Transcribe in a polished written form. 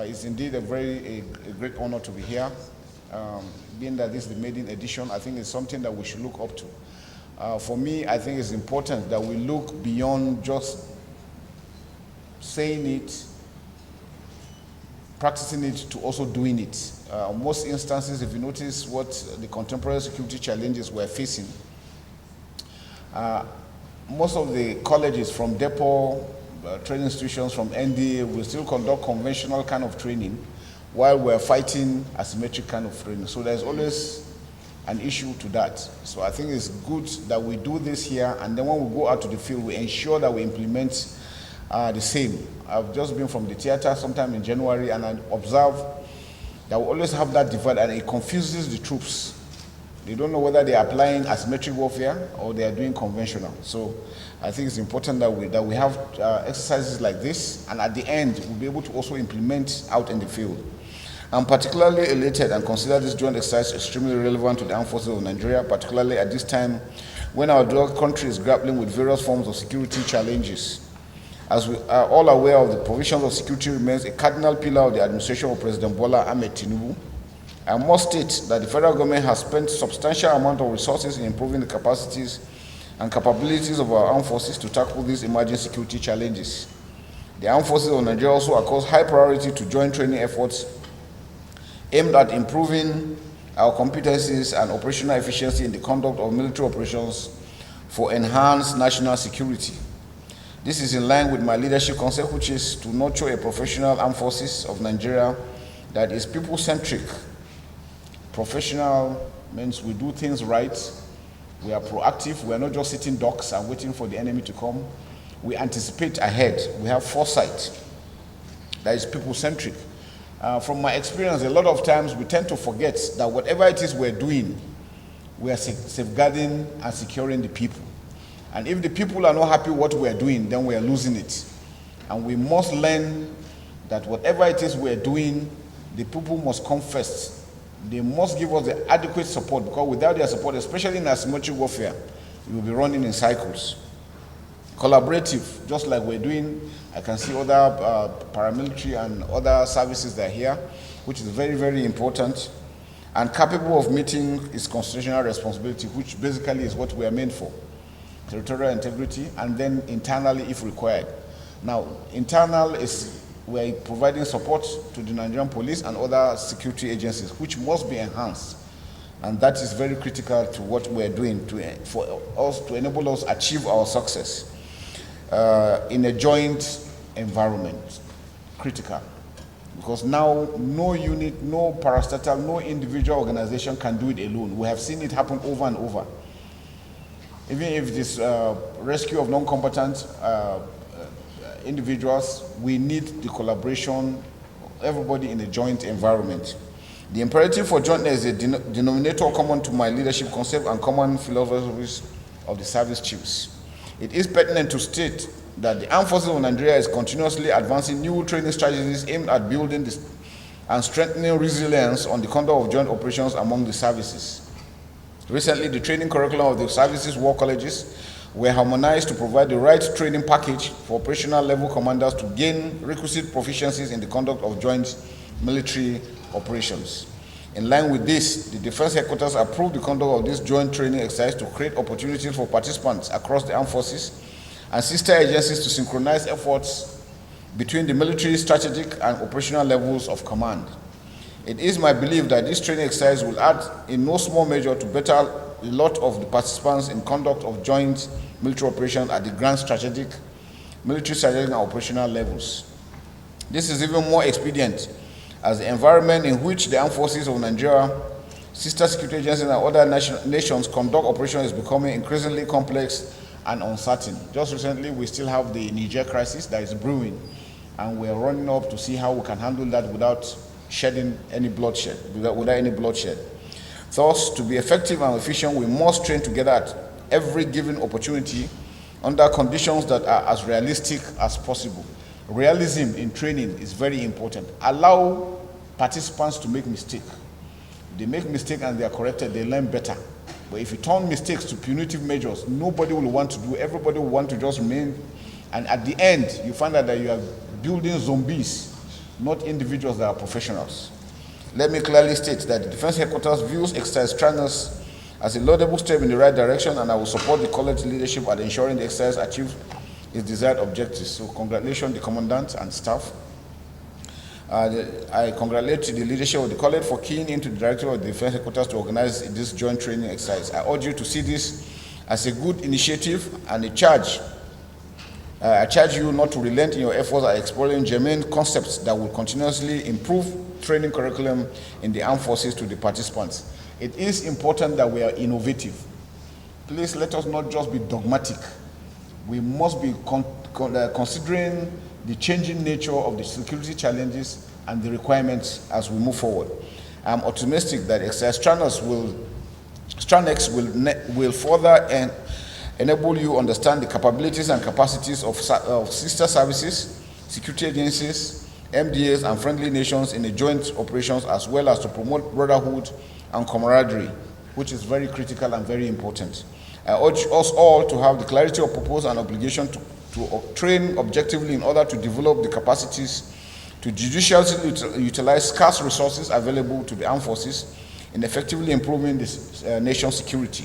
It's indeed a great honor to be here. Being that this is the maiden edition, I think it's something that we should look up to. For me, I think it's important that we look beyond just saying it, practicing it, to also doing it. Most instances, if you notice what the contemporary security challenges we're facing, most of the colleges from depot, training institutions from NDA will still conduct conventional kind of training while we're fighting asymmetric kind of training. So there's always an issue to that. So I think it's good that we do this here, and then when we go out to the field, we ensure that we implement the same. I've just been from the theater sometime in January, and I observe that we always have that divide, and it confuses the troops. They don't know whether they are applying asymmetric warfare or they are doing conventional. So I think it's important that we have exercises like this, and at the end, we'll be able to also implement out in the field. I'm particularly elated and consider this joint exercise extremely relevant to the armed forces of Nigeria, particularly at this time when our country is grappling with various forms of security challenges. As we are all aware of, the provisions of security remains a cardinal pillar of the administration of President Bola Ahmed Tinubu. I must state that the federal government has spent a substantial amount of resources in improving the capacities and capabilities of our armed forces to tackle these emerging security challenges. The armed forces of Nigeria also accords high priority to joint training efforts aimed at improving our competencies and operational efficiency in the conduct of military operations for enhanced national security. This is in line with my leadership concept, which is to nurture a professional armed forces of Nigeria that is people-centric. Professional means we do things right, we are proactive, we are not just sitting ducks and waiting for the enemy to come. We anticipate ahead, we have foresight. That is people-centric. From my experience, a lot of times we tend to forget that whatever it is we're doing, we are safeguarding and securing the people. And if the people are not happy with what we are doing, then we are losing it. And we must learn that whatever it is we are doing, the people must come first. They must give us the adequate support, because without their support, especially in asymmetric warfare, we will be running in cycles. Collaborative, just like we're doing, I can see other paramilitary and other services that are here, which is very, very important, and capable of meeting its constitutional responsibility, which basically is what we are meant for. Territorial integrity, and then internally if required. Now, internal is we're providing support to the Nigerian police and other security agencies, which must be enhanced. And that is very critical to what we're doing for us to enable us achieve our success in a joint environment. Critical. Because now no unit, no parastatal, no individual organization can do it alone. We have seen it happen over and over. Even if this rescue of non-combatant individuals, we need the collaboration of everybody in a joint environment. The imperative for jointness is a denominator common to my leadership concept and common philosophies of the service chiefs. It is pertinent to state that the armed forces of Nigeria is continuously advancing new training strategies aimed at building and strengthening resilience on the conduct of joint operations among the services. Recently, the training curriculum of the services war colleges were harmonized to provide the right training package for operational level commanders to gain requisite proficiencies in the conduct of joint military operations. In line with this, the Defense Headquarters approved the conduct of this joint training exercise to create opportunities for participants across the armed forces and sister agencies to synchronize efforts between the military, strategic, and operational levels of command. It is my belief that this training exercise will add in no small measure to better a lot of the participants in conduct of joint military operations at the grand strategic, military strategic and operational levels. This is even more expedient as the environment in which the armed forces of Nigeria, sister security agencies and other nations conduct operations is becoming increasingly complex and uncertain. Just recently, we still have the Niger crisis that is brewing, and we're running up to see how we can handle that without shedding any bloodshed, without any bloodshed. Thus, to be effective and efficient, we must train together at every given opportunity under conditions that are as realistic as possible. Realism in training is very important. Allow participants to make mistakes. They make mistakes and they are corrected, they learn better. But if you turn mistakes to punitive measures, nobody will want to do, everybody will want to just remain, and at the end, you find out that you are building zombies not individuals that are professionals. Let me clearly state that the Defense Headquarters views exercise trainers as a laudable step in the right direction, and I will support the college leadership at ensuring the exercise achieves its desired objectives. So congratulations the Commandant and staff. I congratulate the leadership of the college for keying into the directive of the Defense Headquarters to organize this joint training exercise. I urge you to see this as a good initiative and a charge. I charge you not to relent in your efforts at exploring germane concepts that will continuously improve training curriculum in the armed forces to the participants. It is important that we are innovative. Please let us not just be dogmatic. We must be considering the changing nature of the security challenges and the requirements as we move forward. I'm optimistic that exercise Stranex will further enable you understand the capabilities and capacities of sister services, security agencies, MDAs, and friendly nations in the joint operations, as well as to promote brotherhood and camaraderie, which is very critical and very important. I urge us all to have the clarity of purpose and obligation to train objectively in order to develop the capacities to judiciously utilize scarce resources available to the armed forces in effectively improving the nation's security.